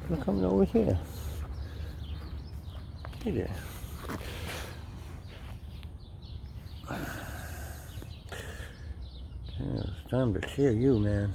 They're coming over here. Hey there. Yeah, it's time to kill you, man.